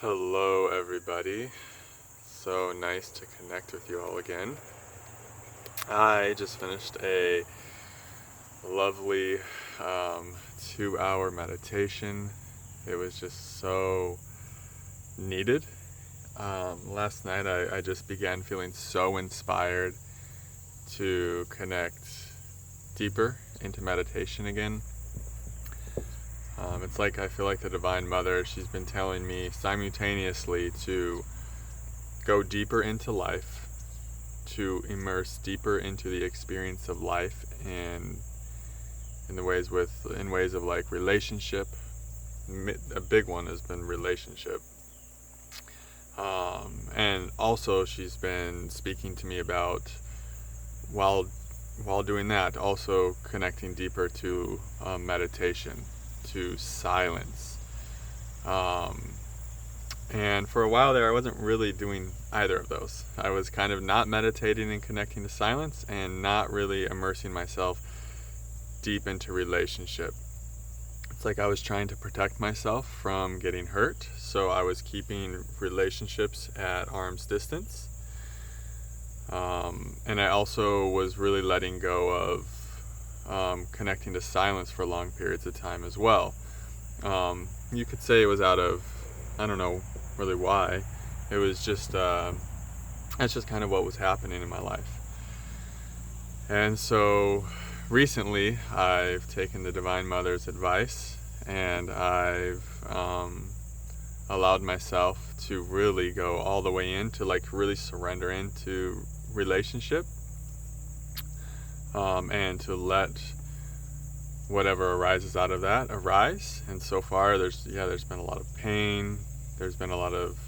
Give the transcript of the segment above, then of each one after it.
Hello everybody, so nice to connect with you all again. I just finished a lovely 2-hour meditation. It was just so needed. Last night I just began feeling so inspired to connect deeper into meditation again. It's like I feel like the Divine Mother, she's been telling me simultaneously to go deeper into life, to immerse deeper into the experience of life, and in ways of like relationship. A big one has been relationship. And also she's been speaking to me about, while doing that, also connecting deeper to meditation, to silence. And for a while there, I wasn't really doing either of those. I was kind of not meditating and connecting to silence, and not really immersing myself deep into relationship. It's like I was trying to protect myself from getting hurt, so I was keeping relationships at arm's distance. And I also was really letting go of connecting to silence for long periods of time as well. You could say it was out of, I don't know really why. It was just, that's just kind of what was happening in my life. And so recently I've taken the Divine Mother's advice, and I've allowed myself to really go all the way into, like, really surrender into relationship, and to let whatever arises out of that arise. And so far there's been a lot of pain, there's been a lot of,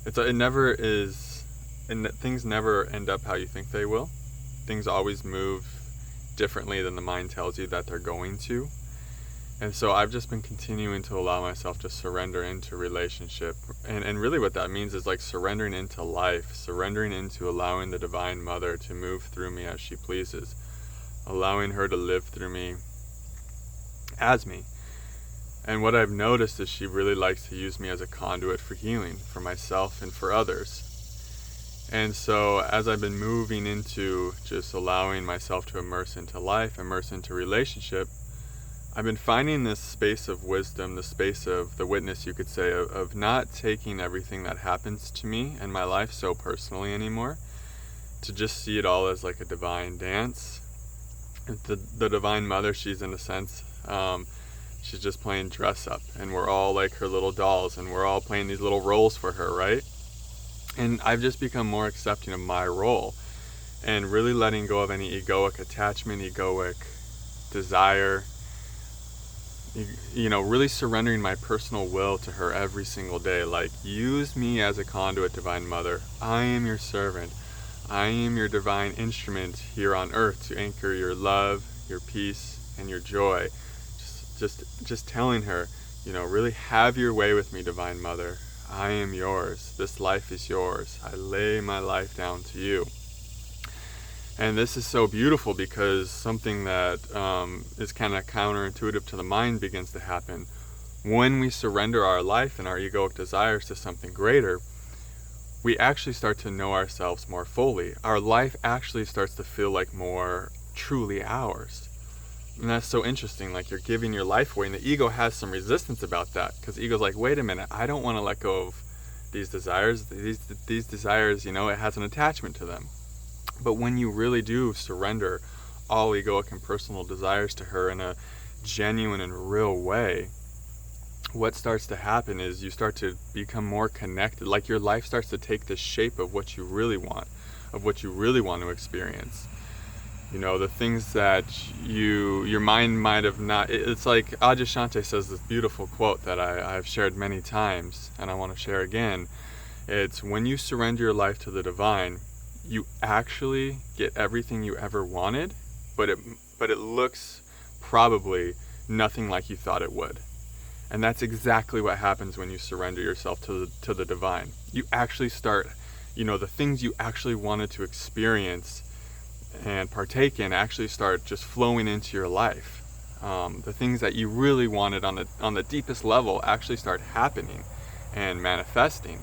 it never is, and things never end up how you think they will. Things always move differently than the mind tells you that they're going to. And so I've just been continuing to allow myself to surrender into relationship. And really what that means is like surrendering into life, surrendering into allowing the Divine Mother to move through me as she pleases, allowing her to live through me as me. And what I've noticed is she really likes to use me as a conduit for healing, for myself and for others. And so as I've been moving into just allowing myself to immerse into life, immerse into relationship, I've been finding this space of wisdom, the space of the witness, you could say, of not taking everything that happens to me in my life so personally anymore, to just see it all as like a divine dance. The Divine Mother, she's in a sense, she's just playing dress up, and we're all like her little dolls, and we're all playing these little roles for her, right? And I've just become more accepting of my role, and really letting go of any egoic attachment, egoic desire, really surrendering my personal will to her every single day. Like, use me as a conduit, Divine Mother. I am your servant. I am your divine instrument here on earth to anchor your love, your peace, and your joy. Just telling her, really have your way with me, Divine Mother. I am yours. This life is yours. I lay my life down to you. And this is so beautiful, because something that is kind of counterintuitive to the mind begins to happen. When we surrender our life and our egoic desires to something greater, we actually start to know ourselves more fully. Our life actually starts to feel like more truly ours. And that's so interesting. Like, you're giving your life away, and the ego has some resistance about that, because the ego's like, wait a minute, I don't want to let go of these desires. These desires, it has an attachment to them. But when you really do surrender all egoic and personal desires to her in a genuine and real way, what starts to happen is you start to become more connected. Like, your life starts to take the shape of what you really want, of what you really want to experience. The things that your mind might have not. It's like Adyashanti says this beautiful quote that I've shared many times, and I want to share again. It's, when you surrender your life to the divine, you actually get everything you ever wanted, but it looks probably nothing like you thought it would. And that's exactly what happens when you surrender yourself to the divine. You actually start, the things you actually wanted to experience and partake in actually start just flowing into your life. The things that you really wanted on the deepest level actually start happening. and manifesting.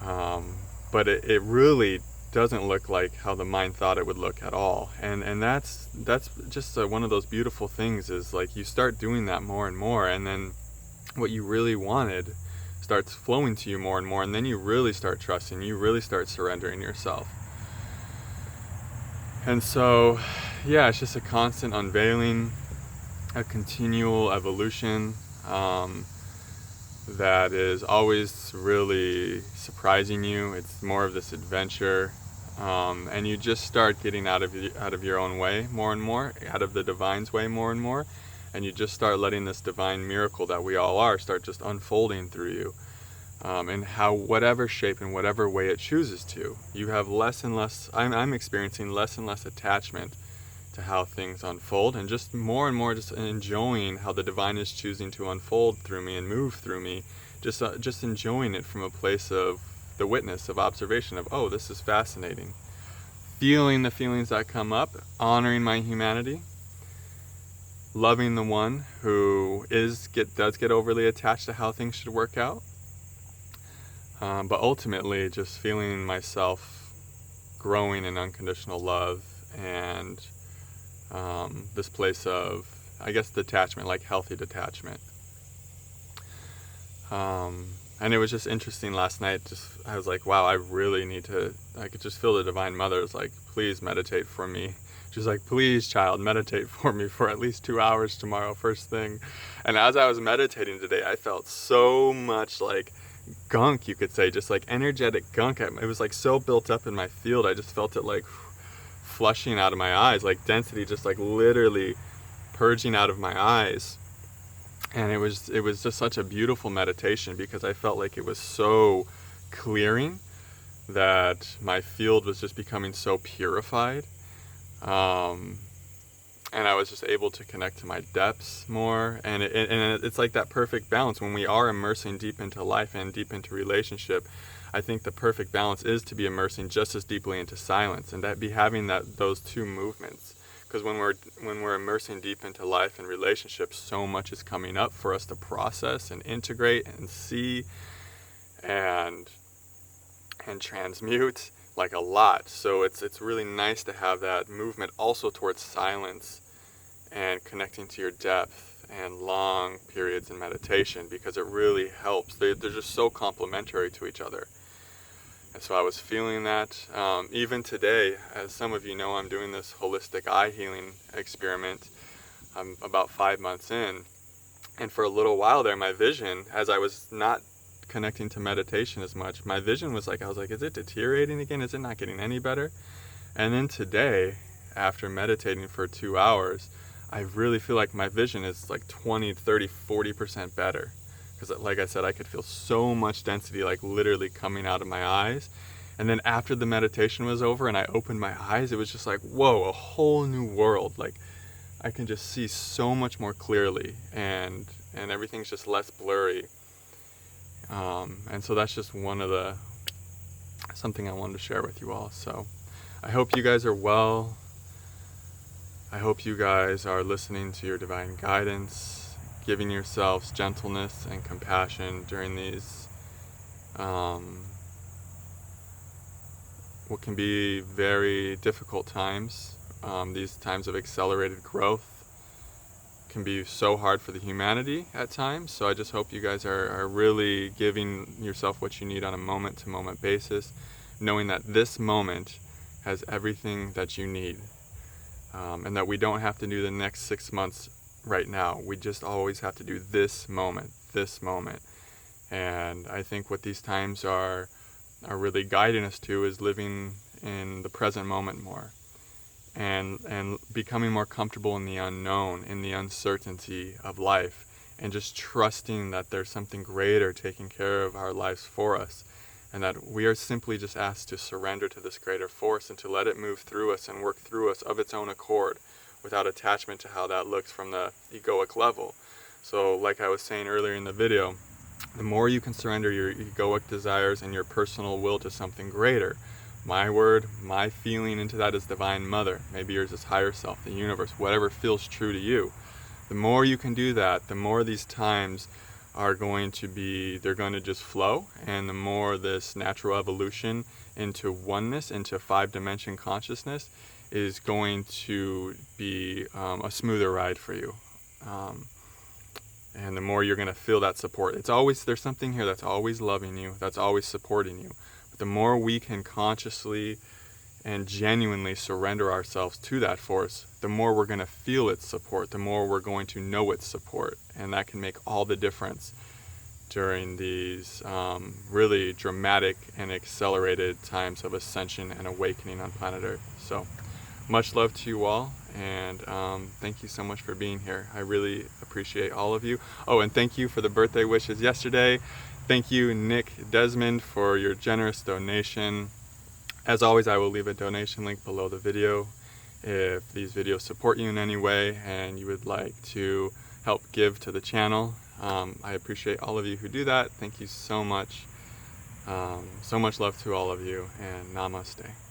But it really doesn't look like how the mind thought it would look at all. And that's just one of those beautiful things, is like you start doing that more and more, and then what you really wanted starts flowing to you more and more, and then you really start trusting, you really start surrendering yourself. And so, yeah, it's just a constant unveiling, a continual evolution that is always really surprising you. It's more of this adventure, and you just start getting out of your own way more and more, out of the divine's way more and more, and you just start letting this divine miracle that we all are start just unfolding through you, in whatever shape and whatever way it chooses to. You have less and less, I'm experiencing less and less attachment to how things unfold, and just more and more just enjoying how the divine is choosing to unfold through me and move through me, just enjoying it from a place of the witness, of observation, of, oh, this is fascinating. Feeling the feelings that come up, honoring my humanity, loving the one who does get overly attached to how things should work out, but ultimately just feeling myself growing in unconditional love, and this place of, I guess, detachment, like healthy detachment. And it was just interesting last night. I was like, wow, I could just feel the Divine Mother is like, please meditate for me. She's like, please, child, meditate for me for at least 2 hours tomorrow, first thing. And as I was meditating today, I felt so much like gunk, you could say, just like energetic gunk. It was like so built up in my field. I just felt it like flushing out of my eyes, like density just like literally purging out of my eyes. And it was just such a beautiful meditation, because I felt like it was so clearing, that my field was just becoming so purified, and I was just able to connect to my depths more. And it's like that perfect balance when we are immersing deep into life and deep into relationship. I think the perfect balance is to be immersing just as deeply into silence, and that be having those two movements. Because when we're immersing deep into life and relationships, so much is coming up for us to process and integrate and see and transmute, like a lot. So it's really nice to have that movement also towards silence and connecting to your depth and long periods in meditation, because it really helps. They're just so complementary to each other. And so I was feeling that. Even today, as some of you know, I'm doing this holistic eye healing experiment. I'm about 5 months in. And for a little while there, my vision, as I was not connecting to meditation as much, my vision was like, I was like, is it deteriorating again? Is it not getting any better? And then today, after meditating for 2 hours, I really feel like my vision is like 20, 30, 40% better. Because like I said, I could feel so much density like literally coming out of my eyes. And then after the meditation was over and I opened my eyes, it was just like, whoa, a whole new world. Like I can just see so much more clearly, and everything's just less blurry. And so that's just something I wanted to share with you all. So I hope you guys are well. I hope you guys are listening to your divine guidance, giving yourselves gentleness and compassion during these what can be very difficult times. These times of accelerated growth can be so hard for the humanity at times. So I just hope you guys are really giving yourself what you need on a moment-to-moment basis, knowing that this moment has everything that you need, and that we don't have to do the next 6 months right now. We just always have to do this moment. And I think what these times are really guiding us to is living in the present moment more, and becoming more comfortable in the unknown, in the uncertainty of life, and just trusting that there's something greater taking care of our lives for us, and that we are simply just asked to surrender to this greater force and to let it move through us and work through us of its own accord, without attachment to how that looks from the egoic level. So like I was saying earlier in the video, the more you can surrender your egoic desires and your personal will to something greater, my word, my feeling into that is Divine Mother, maybe yours is higher self, the universe, whatever feels true to you. The more you can do that, the more these times are going to be, they're going to just flow. And the more this natural evolution into oneness, into 5-dimension consciousness, is going to be a smoother ride for you. And the more you're going to feel that support. It's always, there's something here that's always loving you, that's always supporting you. But the more we can consciously and genuinely surrender ourselves to that force, the more we're going to feel its support, the more we're going to know its support. And that can make all the difference during these really dramatic and accelerated times of ascension and awakening on planet Earth. So much love to you all, and thank you so much for being here. I really appreciate all of you. Oh, and thank you for the birthday wishes yesterday. Thank you, Nick Desmond, for your generous donation. As always, I will leave a donation link below the video. If these videos support you in any way and you would like to help give to the channel, I appreciate all of you who do that. Thank you so much. So much love to all of you, and namaste.